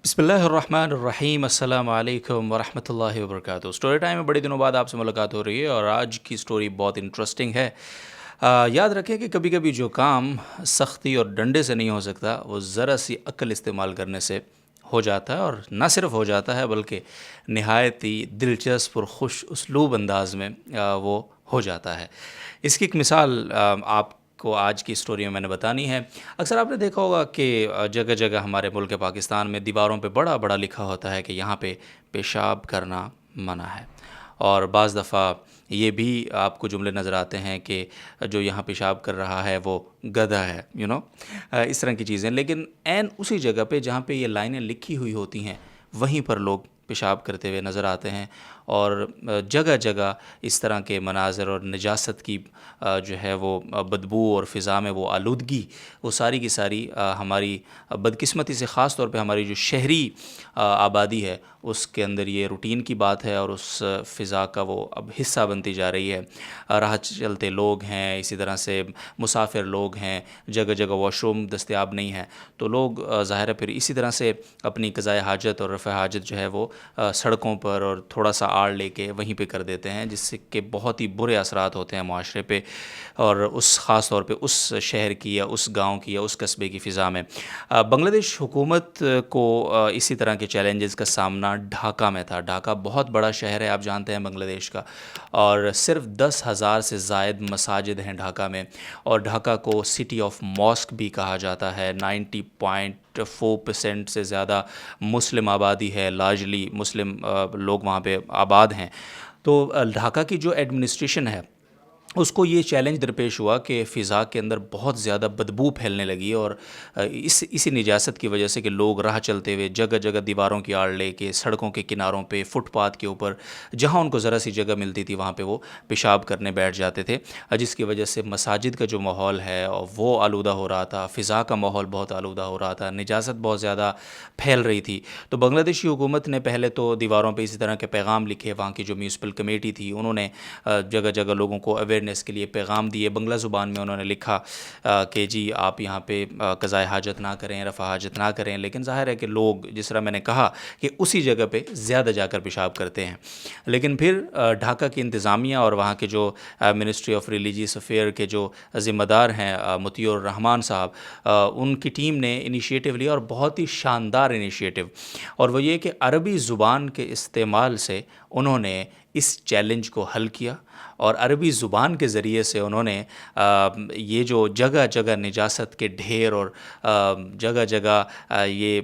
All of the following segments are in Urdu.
بسم اللہ الرحمن الرحیم، السلام علیکم ورحمۃ اللہ وبرکاتہ۔ اسٹوری ٹائم میں بڑے دنوں بعد آپ سے ملاقات ہو رہی ہے اور آج کی اسٹوری بہت انٹرسٹنگ ہے۔ یاد رکھیں کہ کبھی کبھی جو کام سختی اور ڈنڈے سے نہیں ہو سکتا وہ ذرا سی عقل استعمال کرنے سے ہو جاتا ہے، اور نہ صرف ہو جاتا ہے بلکہ نہایت ہی دلچسپ اور خوش اسلوب انداز میں وہ ہو جاتا ہے۔ اس کی ایک مثال آپ کو آج کی اسٹوری میں نے بتانی ہے۔ اکثر آپ نے دیکھا ہوگا کہ جگہ جگہ ہمارے ملک پاکستان میں دیواروں پہ بڑا بڑا لکھا ہوتا ہے کہ یہاں پہ پیشاب کرنا منع ہے، اور بعض دفعہ یہ بھی آپ کو جملے نظر آتے ہیں کہ جو یہاں پیشاب کر رہا ہے وہ گدھا ہے، اس طرح کی چیزیں۔ لیکن عین اسی جگہ پہ جہاں پہ یہ لائنیں لکھی ہوئی ہوتی ہیں وہیں پر لوگ پیشاب کرتے ہوئے نظر آتے ہیں، اور جگہ جگہ اس طرح کے مناظر اور نجاست کی جو ہے وہ بدبو اور فضا میں وہ آلودگی، وہ ساری کی ساری ہماری بدقسمتی سے، خاص طور پہ ہماری جو شہری آبادی ہے اس کے اندر یہ روٹین کی بات ہے، اور اس فضا کا وہ اب حصہ بنتی جا رہی ہے۔ راہ چلتے لوگ ہیں، اسی طرح سے مسافر لوگ ہیں، جگہ جگہ واش روم دستیاب نہیں ہے، تو لوگ ظاہر ہے پھر اسی طرح سے اپنی قضائے حاجت اور رفع حاجت جو ہے وہ سڑکوں پر اور تھوڑا سا آڑ لے کے وہیں پہ کر دیتے ہیں، جس سے کہ بہت ہی برے اثرات ہوتے ہیں معاشرے پہ، اور اس خاص طور پہ اس شہر کی یا اس گاؤں کی یا اس قصبے کی فضا میں۔ بنگلہ دیش حکومت کو اسی طرح کے چیلنجز کا سامنا ڈھاکہ میں تھا۔ ڈھاکہ بہت بڑا شہر ہے، آپ جانتے ہیں بنگلہ دیش کا، اور صرف 10,000 سے زائد مساجد ہیں ڈھاکہ میں، اور ڈھاکہ کو سٹی آف ماسک بھی کہا جاتا ہے۔ 90.4% سے زیادہ مسلم آبادی ہے، لارجلی مسلم لوگ وہاں پہ آباد ہیں۔ تو ڈھاکہ کی جو ایڈمنسٹریشن ہے اس کو یہ چیلنج درپیش ہوا کہ فضا کے اندر بہت زیادہ بدبو پھیلنے لگی، اور اسی نجاست کی وجہ سے کہ لوگ راہ چلتے ہوئے جگہ جگہ دیواروں کی آڑ لے کے، سڑکوں کے کناروں پہ، فٹ پاتھ کے اوپر، جہاں ان کو ذرا سی جگہ ملتی تھی وہاں پہ وہ پیشاب کرنے بیٹھ جاتے تھے، جس کی وجہ سے مساجد کا جو ماحول ہے وہ آلودہ ہو رہا تھا، فضا کا ماحول بہت آلودہ ہو رہا تھا، نجاست بہت زیادہ پھیل رہی تھی۔ تو بنگلہ دیشی حکومت نے پہلے تو دیواروں پہ اسی طرح کے پیغام لکھے، وہاں کی جو میونسپل کمیٹی تھی انہوں نے جگہ جگہ لوگوں کو اویئرنیس کے لیے پیغام دیے، بنگلہ زبان میں انہوں نے لکھا کہ جی آپ یہاں پہ قضائے حاجت نہ کریں، رفع حاجت نہ کریں، لیکن ظاہر ہے کہ لوگ، جس طرح میں نے کہا کہ اسی جگہ پہ زیادہ جا کر پیشاب کرتے ہیں۔ لیکن پھر ڈھاکہ کی انتظامیہ اور وہاں کے جو منسٹری آف ریلیجیس افیئر کے جو ذمہ دار ہیں مطیع الرحمان صاحب، ان کی ٹیم نے انیشیٹو لیا، اور بہت ہی شاندار انیشیٹو، اور وہ یہ کہ عربی زبان کے استعمال سے انہوں نے اس چیلنج کو حل کیا، اور عربی زبان کے ذریعے سے انہوں نے یہ جو جگہ جگہ نجاست کے ڈھیر، اور جگہ جگہ یہ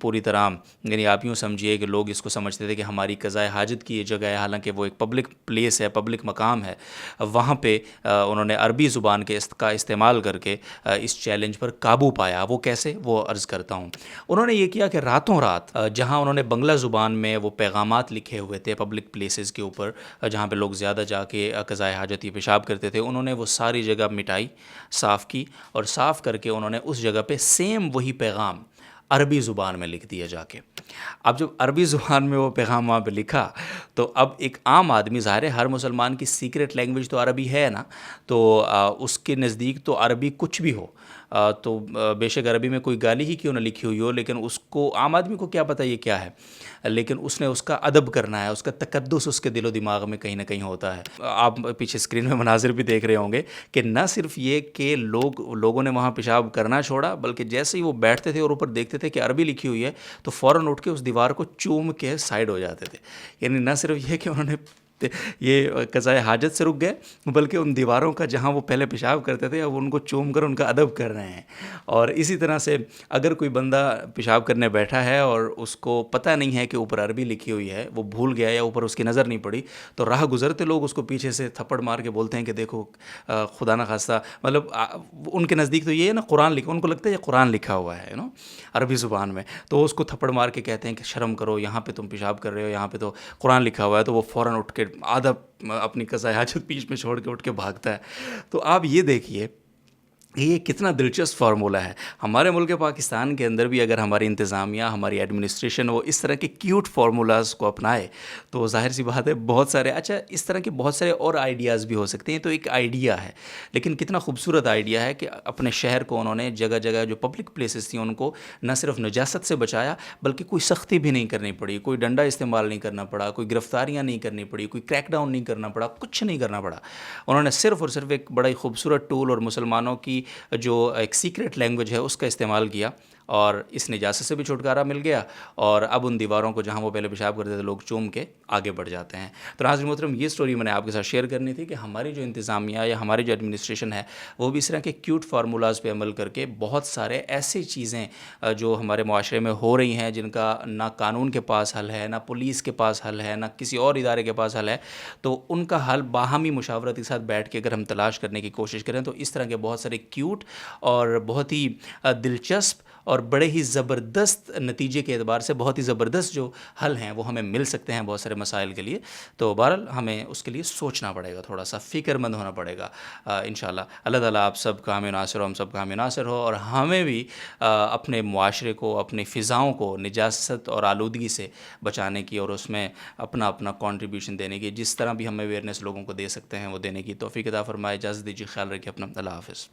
پوری طرح، یعنی آپ یوں سمجھیے کہ لوگ اس کو سمجھتے تھے کہ ہماری قضائے حاجت کی یہ جگہ ہے، حالانکہ وہ ایک پبلک پلیس ہے، پبلک مقام ہے، وہاں پہ انہوں نے عربی زبان کا استعمال کر کے اس چیلنج پر قابو پایا۔ وہ کیسے، وہ عرض کرتا ہوں۔ انہوں نے یہ کیا کہ راتوں رات جہاں انہوں نے بنگلہ زبان میں وہ پیغامات لکھے ہوئے تھے پبلک پلیسز کے اوپر، جہاں پہ لوگ زیادہ جا کے قضائے حاجت یا پیشاب کرتے تھے، انہوں نے وہ ساری جگہ مٹائی، صاف کی، اور صاف کر کے انہوں نے اس جگہ پہ سیم وہی پیغام عربی زبان میں لکھ دیا جا کے۔ اب جب عربی زبان میں وہ پیغام وہاں پہ لکھا، تو اب ایک عام آدمی، ظاہر ہے ہر مسلمان کی سیکرٹ لینگویج تو عربی ہے نا، تو اس کے نزدیک تو عربی کچھ بھی ہو، تو بے شک عربی میں کوئی گالی ہی کیوں نہ لکھی ہوئی ہو، لیکن اس کو، عام آدمی کو کیا پتہ یہ کیا ہے، لیکن اس نے اس کا ادب کرنا ہے، اس کا تقدس اس کے دل و دماغ میں کہیں نہ کہیں ہوتا ہے۔ آپ پیچھے اسکرین میں مناظر بھی دیکھ رہے ہوں گے کہ نہ صرف یہ کہ لوگوں نے وہاں پیشاب کرنا چھوڑا، بلکہ جیسے ہی وہ بیٹھتے تھے اور اوپر دیکھتے تھے کہ عربی لکھی ہوئی ہے تو فوراً اٹھ کے اس دیوار کو چوم کے سائڈ ہو جاتے تھے۔ یعنی نہ صرف یہ کہ انہوں نے یہ قضائے حاجت سے رک گئے، بلکہ ان دیواروں کا جہاں وہ پہلے پیشاب کرتے تھے اب ان کو چوم کر ان کا ادب کر رہے ہیں۔ اور اسی طرح سے اگر کوئی بندہ پیشاب کرنے بیٹھا ہے اور اس کو پتہ نہیں ہے کہ اوپر عربی لکھی ہوئی ہے، وہ بھول گیا یا اوپر اس کی نظر نہیں پڑی، تو راہ گزرتے لوگ اس کو پیچھے سے تھپڑ مار کے بولتے ہیں کہ دیکھو خدا نہ خواستہ، مطلب ان کے نزدیک تو یہ ہے نا قرآن لکھا، ان کو لگتا ہے یہ قرآن لکھا ہوا ہے عربی زبان میں، تو اس کو تھپڑ مار کے کہتے ہیں کہ شرم کرو، یہاں پہ تم پیشاب کر رہے ہو، یہاں پہ تو قرآن لکھا ہوا ہے، تو وہ فوراً اٹھ کے آدھا اپنی قضائے حاجت بیچ میں چھوڑ کے اٹھ کے بھاگتا ہے۔ تو آپ یہ دیکھیے یہ کتنا دلچسپ فارمولہ ہے. ہمارے ملک پاکستان کے اندر بھی اگر ہماری انتظامیہ، ہماری ایڈمنسٹریشن وہ اس طرح کے کیوٹ فارمولاز کو اپنائے تو ظاہر سی بات ہے بہت سارے، اچھا اس طرح کے بہت سارے اور آئیڈیاز بھی ہو سکتے ہیں. تو ایک آئیڈیا ہے، لیکن کتنا خوبصورت آئیڈیا ہے کہ اپنے شہر کو انہوں نے جگہ جگہ جو پبلک پلیسز تھیں ان کو نہ صرف نجاست سے بچایا، بلکہ کوئی سختی بھی نہیں کرنی پڑی، کوئی ڈنڈا استعمال نہیں کرنا پڑا، کوئی گرفتاریاں نہیں کرنی پڑی، کوئی کریک ڈاؤن نہیں کرنا پڑا، کچھ نہیں کرنا پڑا. انہوں نے صرف اور صرف ایک بڑا ہی خوبصورت ٹول اور مسلمانوں کی جو ایک سیکرٹ لینگویج ہے اس کا استعمال کیا، اور اس نجاست سے بھی چھٹکارا مل گیا. اور اب ان دیواروں کو جہاں وہ پہلے پیشاب کرتے تھے لوگ چوم کے آگے بڑھ جاتے ہیں. تو ناظرین محترم، یہ سٹوری میں نے آپ کے ساتھ شیئر کرنی تھی کہ ہماری جو انتظامیہ یا ہماری جو ایڈمنسٹریشن ہے وہ بھی اس طرح کے کیوٹ فارمولاز پہ عمل کر کے بہت سارے ایسی چیزیں جو ہمارے معاشرے میں ہو رہی ہیں جن کا نہ قانون کے پاس حل ہے، نہ پولیس کے پاس حل ہے، نہ کسی اور ادارے کے پاس حل ہے، تو ان کا حل باہمی مشاورت کے ساتھ بیٹھ کے اگر ہم تلاش کرنے کی کوشش کریں تو اس طرح کے بہت سارے کیوٹ اور بہت ہی دلچسپ اور بڑے ہی زبردست نتیجے کے اعتبار سے بہت ہی زبردست جو حل ہیں وہ ہمیں مل سکتے ہیں بہت سارے مسائل کے لیے. تو بہرحال ہمیں اس کے لیے سوچنا پڑے گا، تھوڑا سا فکر مند ہونا پڑے گا. انشاءاللہ اللہ تعالیٰ آپ سب کا حامی ناصر ہو، ہم سب کا حامی ناصر ہو، اور ہمیں بھی اپنے معاشرے کو، اپنی فضاؤں کو نجاست اور آلودگی سے بچانے کی اور اس میں اپنا اپنا کنٹریبیوشن دینے کی، جس طرح بھی ہم اویئرنیس لوگوں کو دے سکتے ہیں وہ دینے کی توفیق عطا فرمائے. اجازت دیجیے، خیال رکھیے اپنا. اللہ حافظ.